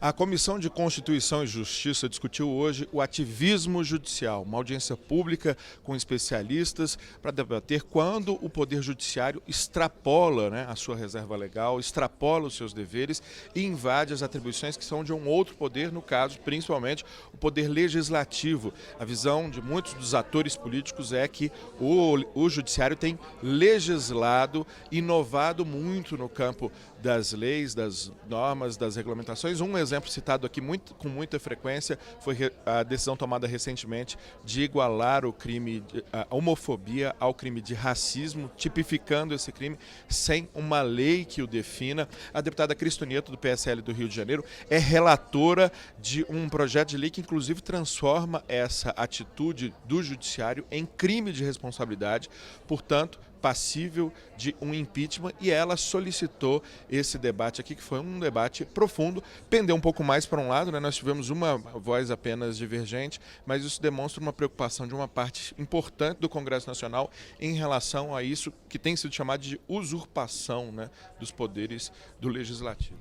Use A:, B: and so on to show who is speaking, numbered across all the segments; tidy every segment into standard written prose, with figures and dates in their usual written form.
A: A Comissão de Constituição e Justiça discutiu hoje o ativismo judicial, uma audiência pública com especialistas para debater quando o Poder Judiciário extrapola, a sua reserva legal, extrapola os seus deveres e invade as atribuições que são de um outro poder, no caso, principalmente, o Poder Legislativo. A visão de muitos dos atores políticos é que o Judiciário tem legislado, inovado muito no campo das leis, das normas, das regulamentações. Um exemplo citado aqui com muita frequência foi a decisão tomada recentemente de igualar o crime de homofobia ao crime de racismo, tipificando esse crime sem uma lei que o defina. A deputada Cristo Nieto, do PSL do Rio de Janeiro, é relatora de um projeto de lei que inclusive transforma essa atitude do judiciário em crime de responsabilidade, portanto, passível de um impeachment, e ela solicitou esse debate aqui, que foi um debate profundo, pendeu um pouco mais para um lado, nós tivemos uma voz apenas divergente, mas isso demonstra uma preocupação de uma parte importante do Congresso Nacional em relação a isso que tem sido chamado de usurpação dos poderes do Legislativo.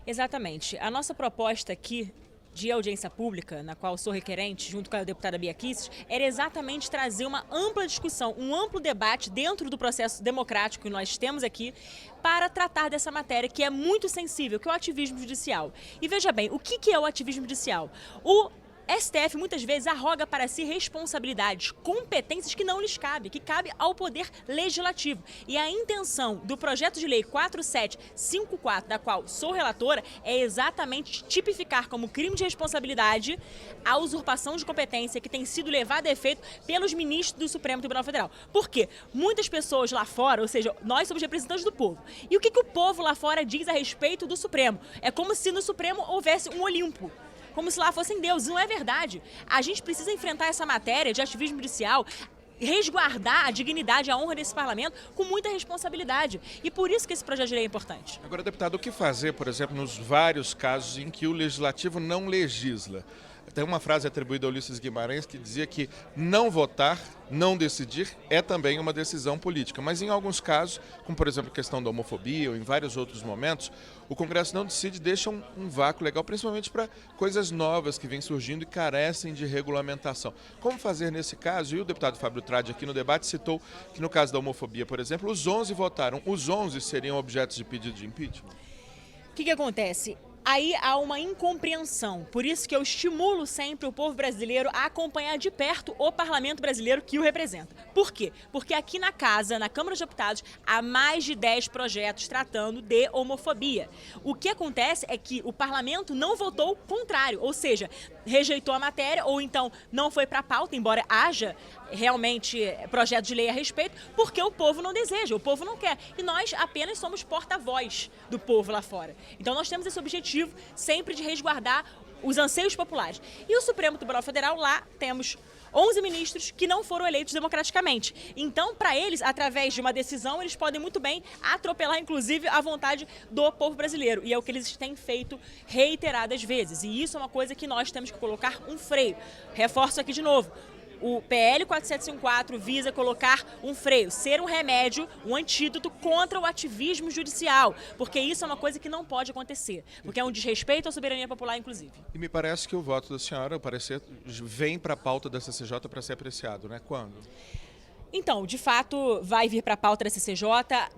B: Exatamente. A nossa proposta aqui de audiência pública, na qual sou requerente, junto com a deputada Bia Kicis, era exatamente trazer uma ampla discussão, um amplo debate dentro do processo democrático que nós temos aqui, para tratar dessa matéria que é muito sensível, que é o ativismo judicial. E veja bem, o que é o ativismo judicial? O STF muitas vezes arroga para si responsabilidades, competências que não lhes cabem, que cabe ao Poder Legislativo. E a intenção do projeto de lei 4754, da qual sou relatora, é exatamente tipificar como crime de responsabilidade a usurpação de competência que tem sido levada a efeito pelos ministros do Supremo Tribunal Federal. Por quê? Muitas pessoas lá fora, ou seja, nós somos representantes do povo. E o que o povo lá fora diz a respeito do Supremo? É como se no Supremo houvesse um Olimpo, como se lá fossem deuses. Não é verdade. A gente precisa enfrentar essa matéria de ativismo judicial, resguardar a dignidade e a honra desse parlamento com muita responsabilidade. E por isso que esse projeto de lei é importante.
A: Agora, deputado, o que fazer, por exemplo, nos vários casos em que o Legislativo não legisla? Tem uma frase atribuída ao Ulisses Guimarães que dizia que não votar, não decidir, é também uma decisão política. Mas em alguns casos, como por exemplo a questão da homofobia ou em vários outros momentos, o Congresso não decide, deixa um vácuo legal, principalmente para coisas novas que vêm surgindo e carecem de regulamentação. Como fazer nesse caso? E o deputado Fábio Tradi aqui no debate citou que no caso da homofobia, por exemplo, os 11 votaram. Os 11 seriam objetos de pedido de impeachment?
B: O que acontece? Aí há uma incompreensão, por isso que eu estimulo sempre o povo brasileiro a acompanhar de perto o parlamento brasileiro que o representa. Por quê? Porque aqui na casa, na Câmara dos Deputados, há mais de 10 projetos tratando de homofobia. O que acontece é que o parlamento não votou contrário, ou seja, rejeitou a matéria ou então não foi para a pauta, embora haja realmente projeto de lei a respeito, porque o povo não deseja, o povo não quer. E nós apenas somos porta-voz do povo lá fora. Então nós temos esse objetivo sempre de resguardar os anseios populares. E o Supremo Tribunal Federal, lá temos 11 ministros que não foram eleitos democraticamente. Então, para eles, através de uma decisão, eles podem muito bem atropelar, inclusive, a vontade do povo brasileiro. E é o que eles têm feito reiteradas vezes. E isso é uma coisa que nós temos que colocar um freio. Reforço aqui de novo. O PL 4754 visa colocar um freio, ser um remédio, um antídoto contra o ativismo judicial, porque isso é uma coisa que não pode acontecer, porque é um desrespeito à soberania popular, inclusive.
A: E me parece que o voto da senhora, ao parecer, vem para a pauta da CCJ para ser apreciado, Quando?
B: Então, de fato, vai vir para a pauta da CCJ,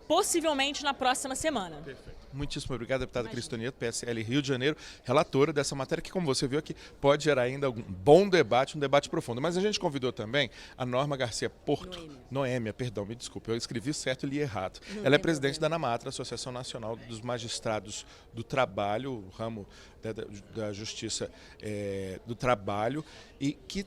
B: possivelmente na próxima semana.
A: Perfeito. Muitíssimo obrigado, deputada Cristo Nieto, PSL Rio de Janeiro, relatora dessa matéria que, como você viu aqui, pode gerar ainda um bom debate, um debate profundo. Mas a gente convidou também a Norma Garcia Porto, Noêmia, perdão, me desculpe, eu escrevi certo e li errado. Ela é presidente da ANAMATRA, Associação Nacional dos Magistrados do Trabalho, o ramo da Justiça do Trabalho, e que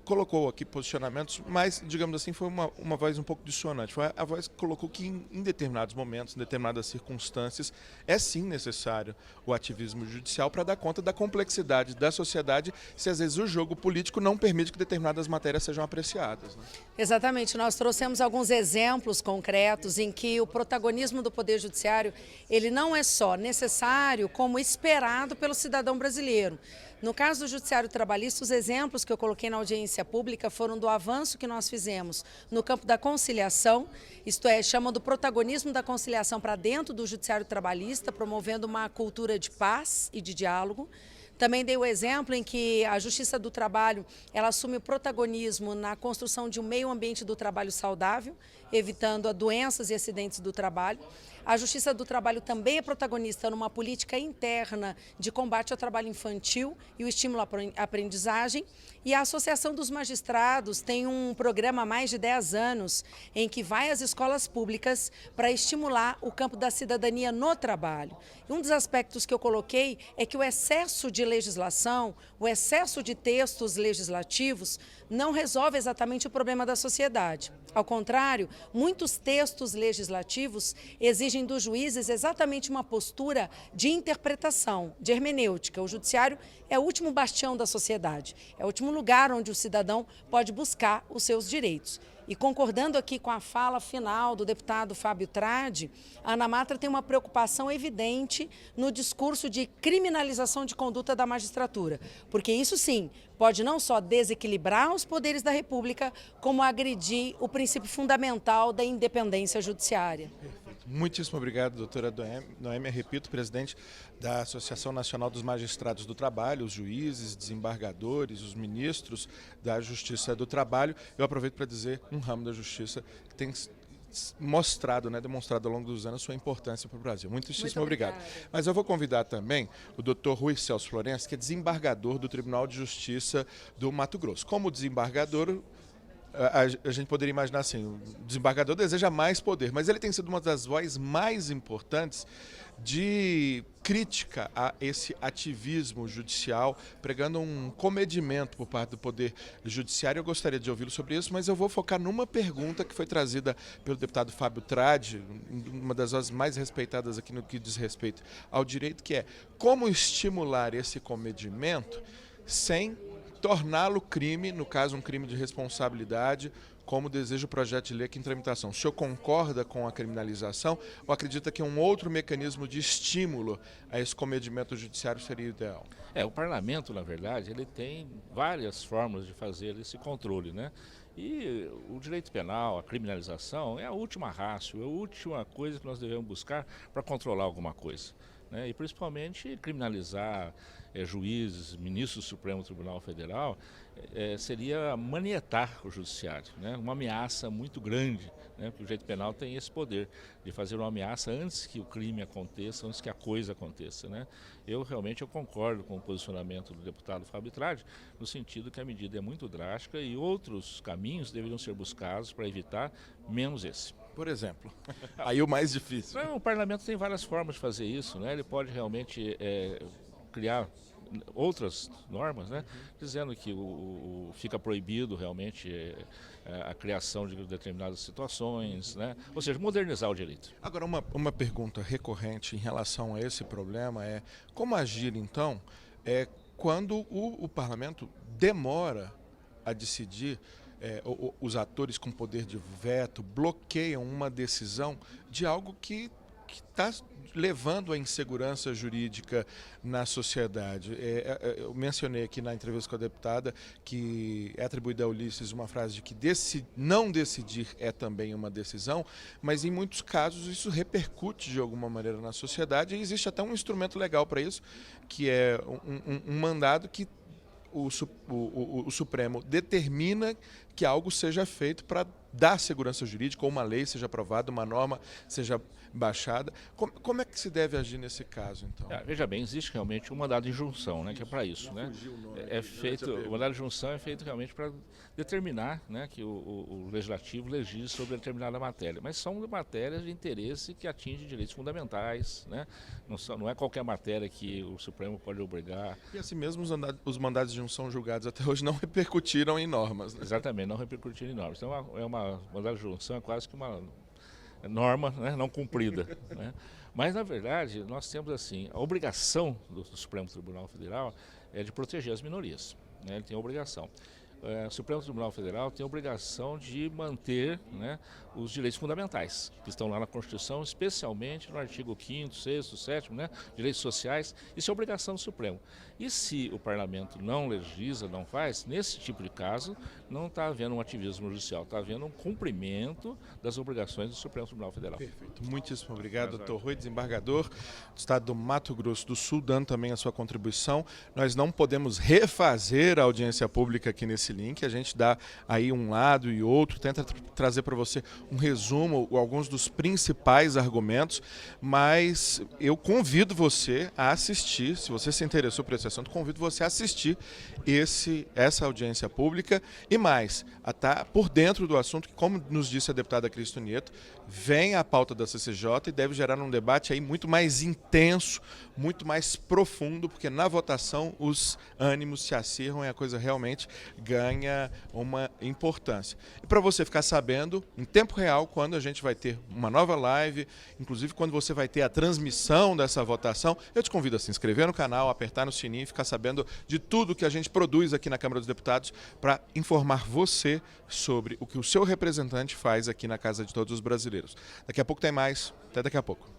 A: colocou aqui posicionamentos, mas, digamos assim, foi uma voz um pouco dissonante. Foi a voz que colocou que em determinados momentos, em determinadas circunstâncias, é sim necessário o ativismo judicial para dar conta da complexidade da sociedade, se às vezes o jogo político não permite que determinadas matérias sejam apreciadas.
C: Exatamente, nós trouxemos alguns exemplos concretos em que o protagonismo do Poder Judiciário, ele não é só necessário, como esperado pelo cidadão brasileiro. No caso do Judiciário Trabalhista, os exemplos que eu coloquei na audiência pública foram do avanço que nós fizemos no campo da conciliação, isto é, chama do protagonismo da conciliação para dentro do Judiciário Trabalhista, trabalhista, promovendo uma cultura de paz e de diálogo. Também dei o exemplo em que a Justiça do Trabalho ela assume o protagonismo na construção de um meio ambiente do trabalho saudável, evitando doenças e acidentes do trabalho. A Justiça do Trabalho também é protagonista numa política interna de combate ao trabalho infantil e o estímulo à aprendizagem. E a Associação dos Magistrados tem um programa há mais de 10 anos em que vai às escolas públicas para estimular o campo da cidadania no trabalho. E um dos aspectos que eu coloquei é que o excesso de legislação, o excesso de textos legislativos não resolve exatamente o problema da sociedade. Ao contrário, muitos textos legislativos exigem dos juízes exatamente uma postura de interpretação, de hermenêutica. O judiciário é o último bastião da sociedade, é o último lugar onde o cidadão pode buscar os seus direitos. E concordando aqui com a fala final do deputado Fábio Tradi, a Ana Matra tem uma preocupação evidente no discurso de criminalização de conduta da magistratura, porque isso sim pode não só desequilibrar os poderes da República, como agredir o princípio fundamental da independência judiciária.
A: Muitíssimo obrigado, doutora Noêmia, repito, presidente da Associação Nacional dos Magistrados do Trabalho, os juízes, desembargadores, os ministros da Justiça do Trabalho. Eu aproveito para dizer um ramo da Justiça que tem mostrado, demonstrado ao longo dos anos sua importância para o Brasil. Muitíssimo obrigado. Mas eu vou convidar também o doutor Rui Celso Florencio, que é desembargador do Tribunal de Justiça do Mato Grosso. Como desembargador, a gente poderia imaginar assim, o desembargador deseja mais poder, mas ele tem sido uma das vozes mais importantes de crítica a esse ativismo judicial, pregando um comedimento por parte do Poder Judiciário. Eu gostaria de ouvi-lo sobre isso, mas eu vou focar numa pergunta que foi trazida pelo deputado Fábio Tradi, uma das vozes mais respeitadas aqui no que diz respeito ao direito, que é como estimular esse comedimento sem torná-lo crime, no caso um crime de responsabilidade, como deseja o projeto de lei aqui em tramitação. O senhor concorda com a criminalização ou acredita que um outro mecanismo de estímulo a esse comedimento judiciário seria ideal?
D: O parlamento, na verdade, ele tem várias formas de fazer esse controle, né? E o direito penal, a criminalização, é a última ratio, é a última coisa que nós devemos buscar para controlar alguma coisa, né? E principalmente criminalizar juízes, ministros do Supremo Tribunal Federal, seria manietar o judiciário, né? Uma ameaça muito grande, né? Porque o direito penal tem esse poder de fazer uma ameaça antes que o crime aconteça, antes que a coisa aconteça, né? Eu concordo com o posicionamento do deputado Fábio Tradi, no sentido que a medida é muito drástica e outros caminhos deveriam ser buscados para evitar, menos esse.
A: Por exemplo, aí o mais difícil.
D: O parlamento tem várias formas de fazer isso, né? Ele pode realmente criar outras normas, né? Dizendo que fica proibido realmente a criação de determinadas situações, né? Ou seja, modernizar o direito.
A: Agora, uma pergunta recorrente em relação a esse problema é como agir, então, quando o parlamento demora a decidir, os atores com poder de veto bloqueiam uma decisão de algo que está levando à insegurança jurídica na sociedade. Eu mencionei aqui na entrevista com a deputada que é atribuída a Ulisses uma frase de que não decidir é também uma decisão, mas em muitos casos isso repercute de alguma maneira na sociedade e existe até um instrumento legal para isso, que é um mandado que o Supremo determina que algo seja feito para dar segurança jurídica, ou uma lei seja aprovada, uma norma seja baixada. Como é que se deve agir nesse caso, então?
D: Veja bem, existe realmente um mandado de injunção, né, que é para isso, né? O mandado de injunção é feito realmente para determinar, né, que o legislativo legisle sobre determinada matéria, mas são matérias de interesse que atingem direitos fundamentais, né? Não é qualquer matéria que o Supremo pode obrigar.
A: E assim mesmo os mandados de injunção julgados até hoje não repercutiram em normas, né?
D: Exatamente, não repercutiram em normas. Então mandado de injunção é quase que uma norma, né, não cumprida, né? Mas, na verdade, nós temos assim, a obrigação do Supremo Tribunal Federal é de proteger as minorias, né? Ele tem a obrigação. o Supremo Tribunal Federal tem a obrigação de manter, né, os direitos fundamentais, que estão lá na Constituição, especialmente no artigo 5º, 6º, 7º, né, direitos sociais. Isso é obrigação do Supremo. E se o parlamento não legisla, não faz, nesse tipo de caso, não está havendo um ativismo judicial, está havendo um cumprimento das obrigações do Supremo Tribunal Federal.
A: Perfeito. Muitíssimo obrigado, doutor Rui, desembargador do Estado do Mato Grosso do Sul, dando também a sua contribuição. Nós não podemos refazer a audiência pública aqui nesse link, a gente dá aí um lado e outro, tenta trazer para você um resumo, alguns dos principais argumentos, mas eu convido você a assistir, se você se interessou por esse assunto, convido você a assistir essa audiência pública e mais, a estar por dentro do assunto, que, como nos disse a deputada Cristo Nieto, vem à pauta da CCJ e deve gerar um debate aí muito mais intenso, muito mais profundo, porque na votação os ânimos se acirram e a coisa realmente ganha uma importância. E para você ficar sabendo, em tempo real, quando a gente vai ter uma nova live, inclusive quando você vai ter a transmissão dessa votação, eu te convido a se inscrever no canal, apertar no sininho e ficar sabendo de tudo que a gente produz aqui na Câmara dos Deputados para informar você sobre o que o seu representante faz aqui na Casa de Todos os Brasileiros. Daqui a pouco tem mais. Até daqui a pouco.